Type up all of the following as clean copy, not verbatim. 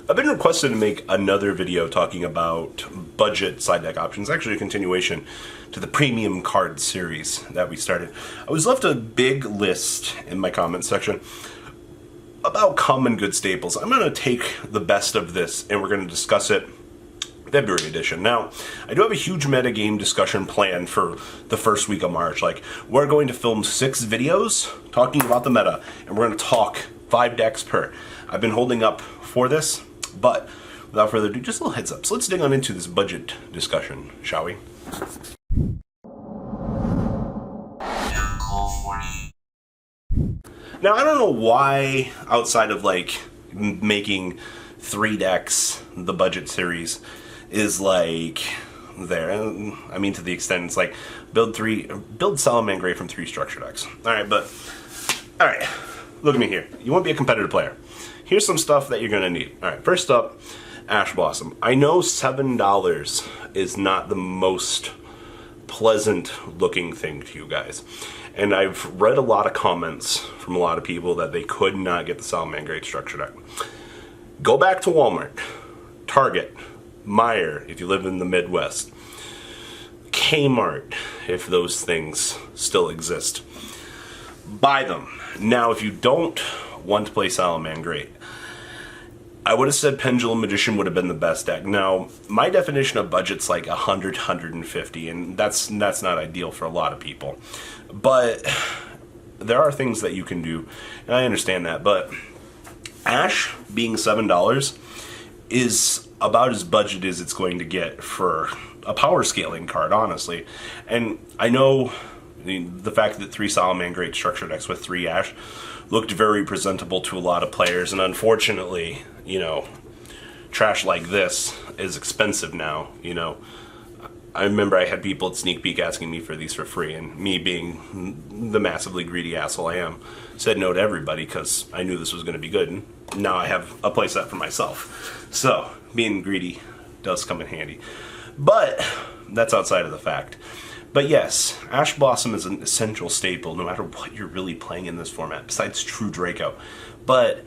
I've been requested to make another video talking about budget side deck options, actually a continuation to the premium card series that we started. I was left a big list in my comment section about common good staples. I'm going to take the best of this and we're going to discuss it February edition. Now, I do have a huge metagame discussion planned for the first week of March. Like, we're going to film 6 videos talking about the meta, and we're going to talk 5 decks per. I've been holding up for this, but without further ado, just a little heads up. So let's dig on into this budget discussion, shall we? Now, I don't know why, outside of like making 3 decks, the budget series is like there. I mean, to the extent it's like build Salamangreat from 3 structure decks. Alright, look at me here. You want to be a competitive player. Here's some stuff that you're going to need. Alright, first up, Ash Blossom. I know $7 is not the most pleasant looking thing to you guys. And I've read a lot of comments from a lot of people that they could not get the Salamangreat structure deck. Go back to Walmart, Target, Meijer if you live in the Midwest, Kmart if those things still exist. Buy them. Now, if you don't want to play Salamangreat, I would have said Pendulum Magician would have been the best deck. Now, my definition of budget's like 100, 150, and that's not ideal for a lot of people. But there are things that you can do, and I understand that, but Ash being $7 is about as budget as it's going to get for a power scaling card, honestly. And I know the fact that 3 Salamangreat structure decks with 3 Ash looked very presentable to a lot of players, and unfortunately, you know, trash like this is expensive now, you know. I remember I had people at Sneak Peek asking me for these for free, and me being the massively greedy asshole I am, said no to everybody because I knew this was going to be good, and now I have a playset for myself. So, being greedy does come in handy. But, that's outside of the fact. But yes, Ash Blossom is an essential staple no matter what you're really playing in this format, besides True Draco. But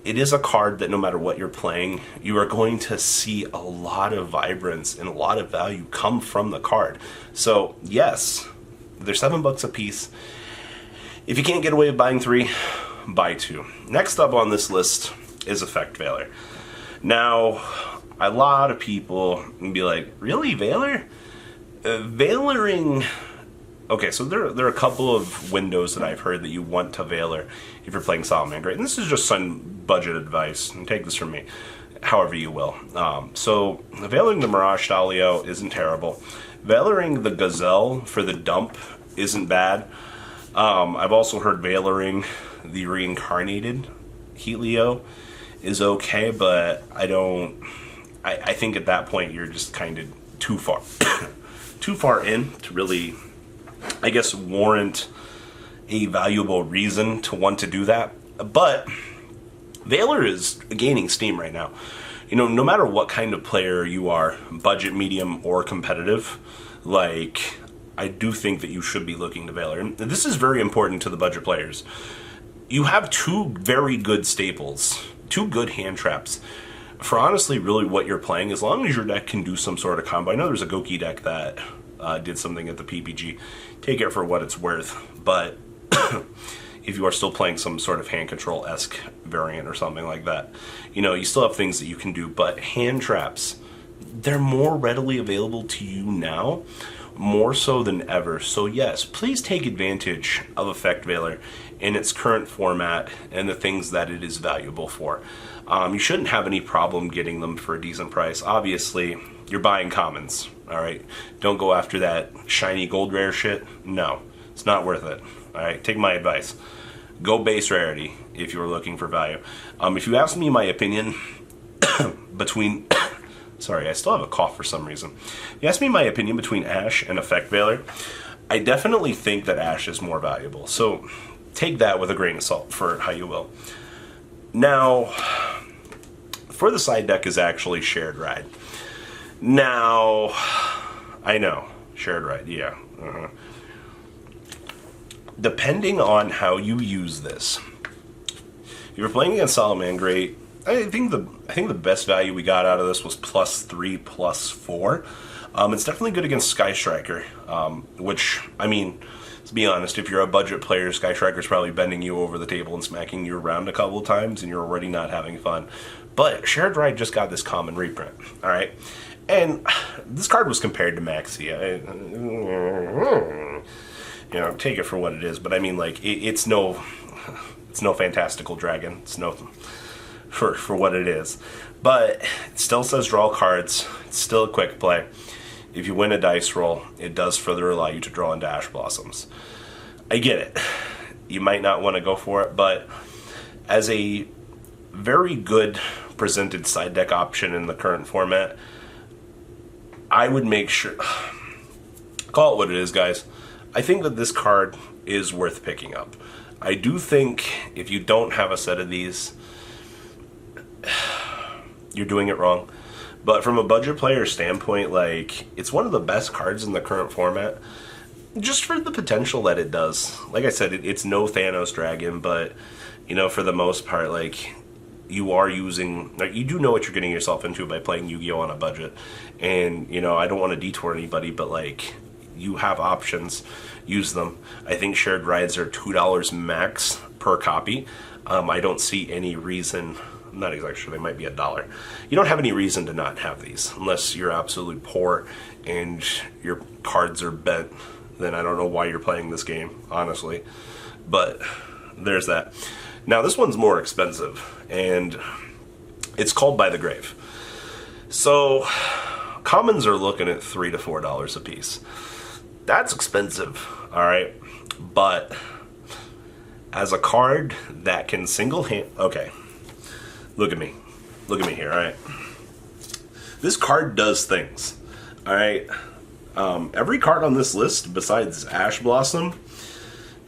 it is a card that no matter what you're playing, you are going to see a lot of vibrance and a lot of value come from the card. So yes, they're $7 a piece. If you can't get away with buying 3, buy 2. Next up on this list is Effect Veiler. Now, a lot of people can be like, really, Veiler? Veiling... Okay, so there are a couple of windows that I've heard that you want to Veiler if you're playing Salamangreat. And this is just some budget advice, and take this from me, however you will. So, Veiling the Mirage Stalio isn't terrible. Veilering the Gazelle for the dump isn't bad. I've also heard Veilering the Reincarnated Helio is okay, but I think at that point you're just kind of too far in to really, I guess, warrant a valuable reason to want to do that. But Veiler is gaining steam right now. You know, no matter what kind of player you are, budget, medium, or competitive, like, I do think that you should be looking to Veiler. And this is very important to the budget players. You have 2 very good staples, 2 good hand traps for honestly really what you're playing, as long as your deck can do some sort of combo. I know there's a Goki deck that did something at the PPG. Take it for what it's worth, but if you are still playing some sort of hand control-esque variant or something like that, you know, you still have things that you can do, but hand traps, they're more readily available to you now, more so than ever. So yes, please take advantage of Effect Veiler in its current format and the things that it is valuable for. You shouldn't have any problem getting them for a decent price. Obviously, you're buying commons, alright? Don't go after that shiny gold rare shit. No, it's not worth it. Alright, take my advice. Go base rarity if you're looking for value. If you ask me my opinion between... Sorry, I still have a cough for some reason. If you ask me my opinion between Ash and Effect Veiler, I definitely think that Ash is more valuable. So take that with a grain of salt for how you will. Now, for the side deck is actually Shared Ride. Now, I know, Shared Ride, yeah. Depending on how you use this, if you're playing against Salamangreat, I think the best value we got out of this was +3, +4. It's definitely good against Sky Striker, which, I mean, to be honest, if you're a budget player, Sky Striker's probably bending you over the table and smacking you around a couple of times, and you're already not having fun. But Shared Ride just got this common reprint, all right? And this card was compared to Maxi. You know, take it for what it is, but I mean, like, it's no fantastical dragon. It's no for what it is, but it still says draw cards. It's still a quick play. If you win a dice roll, it does further allow you to draw into Ash Blossoms. I get it. You might not want to go for it, but as a very good presented side deck option in the current format, I would make sure, call it what it is, guys. I think that this card is worth picking up. I do think if you don't have a set of these, you're doing it wrong. But from a budget player standpoint, like, it's one of the best cards in the current format, just for the potential that it does. Like I said, it's no Thanos dragon, but, you know, for the most part, like, you are using, like, you do know what you're getting yourself into by playing Yu-Gi-Oh! On a budget. And, you know, I don't want to detour anybody, but, like, you have options, use them. I think Shared Rides are $2 max per copy. I don't see any reason, I'm not exactly sure, they might be $1. You don't have any reason to not have these, unless you're absolutely poor and your cards are bent. Then I don't know why you're playing this game, honestly. But there's that. Now, this one's more expensive, and it's called By the Grave. So, commons are looking at $3 to $4 a piece. That's expensive, alright? But as a card that can okay, look at me here, alright? This card does things, alright? Every card on this list besides Ash Blossom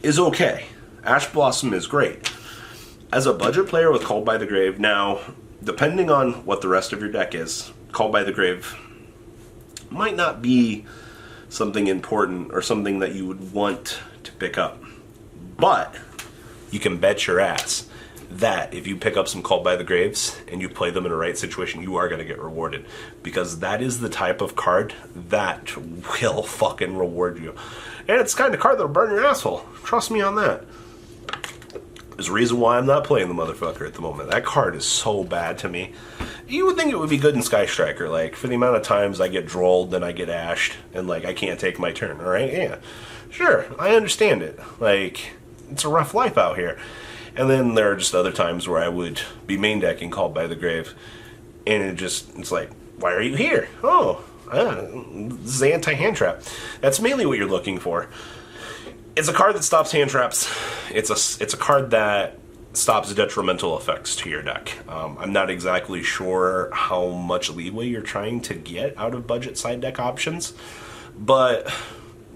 is okay. Ash Blossom is great. As a budget player with Called by the Grave, now, depending on what the rest of your deck is, Called by the Grave might not be something important or something that you would want to pick up. But you can bet your ass that if you pick up some Called by the Graves and you play them in a right situation, you are going to get rewarded. Because that is the type of card that will fucking reward you. And it's the kind of card that'll burn your asshole. Trust me on that. There's a reason why I'm not playing the motherfucker at the moment. That card is so bad to me. You would think it would be good in Sky Striker, like, for the amount of times I get drolled and I get ashed, and, like, I can't take my turn, alright? Yeah. Sure, I understand it. Like, it's a rough life out here. And then there are just other times where I would be main decking Called by the Grave, and it's like, why are you here? Oh, this is anti-hand trap. That's mainly what you're looking for. It's a card that stops hand traps. It's a card that stops detrimental effects to your deck. I'm not exactly sure how much leeway you're trying to get out of budget side deck options, but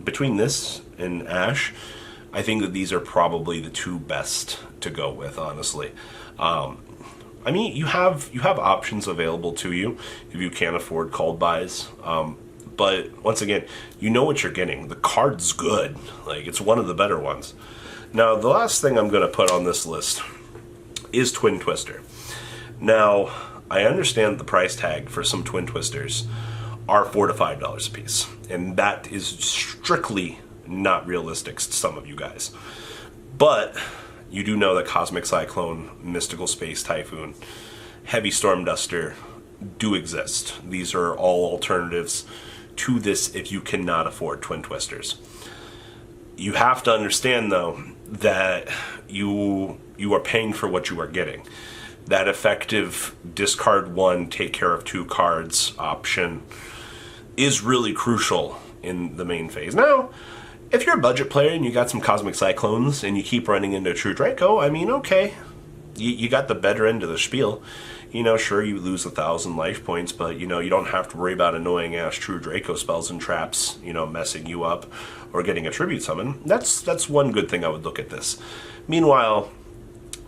between this and Ash, I think that these are probably the two best to go with, honestly. I mean, you have options available to you if you can't afford called buys. But once again, you know what you're getting. The card's good. Like, it's one of the better ones. Now, the last thing I'm going to put on this list is Twin Twister. Now, I understand the price tag for some Twin Twisters are $4 to $5 a piece. And that is strictly not realistic to some of you guys. But you do know that Cosmic Cyclone, Mystical Space Typhoon, Heavy Storm Duster do exist. These are all alternatives to this if you cannot afford Twin Twisters. You have to understand, though, that you are paying for what you are getting. That effective discard one, take care of two cards option is really crucial in the main phase. Now, if you're a budget player and you got some Cosmic Cyclones and you keep running into True Draco, I mean, okay, you got the better end of the spiel. You know, sure, you lose 1,000 life points, but, you know, you don't have to worry about annoying-ass True Draco spells and traps, you know, messing you up or getting a Tribute Summon. That's one good thing I would look at this. Meanwhile,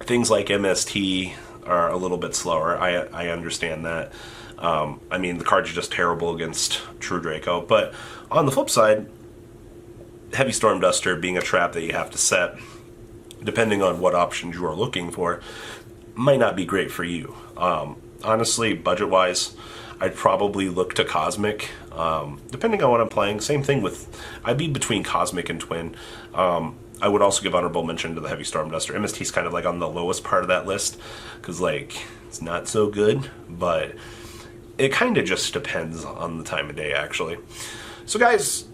things like MST are a little bit slower. I understand that. I mean, the cards are just terrible against True Draco. But on the flip side, Heavy Storm Duster being a trap that you have to set, depending on what options you are looking for, might not be great for you. Honestly, budget-wise, I'd probably look to Cosmic, depending on what I'm playing. Same thing with, I'd be between Cosmic and Twin. I would also give honorable mention to the Heavy Storm Duster. MST's kind of like on the lowest part of that list, because like, it's not so good, but it kind of just depends on the time of day, actually. So guys,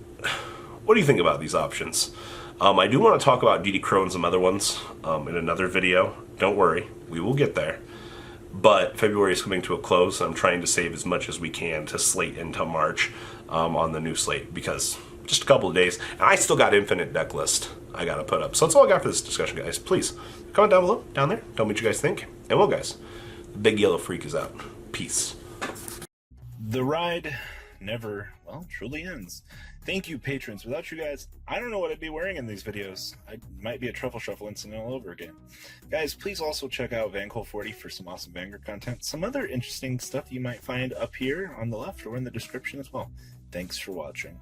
what do you think about these options? I do want to talk about DD Crow and some other ones in another video. Don't worry, we will get there. But February is coming to a close, and I'm trying to save as much as we can to slate into March on the new slate, because just a couple of days, and I still got infinite deck list I gotta put up. So that's all I got for this discussion, guys. Please, comment down below, down there, tell me what you guys think. And well, guys, the Big Yellow Freak is out. Peace. The ride never, well, truly ends. Thank you, patrons. Without you guys, I don't know what I'd be wearing in these videos. I might be a Truffle Shuffle incident all over again. Guys, please also check out VanCole40 for some awesome Vanguard content. Some other interesting stuff you might find up here on the left or in the description as well. Thanks for watching.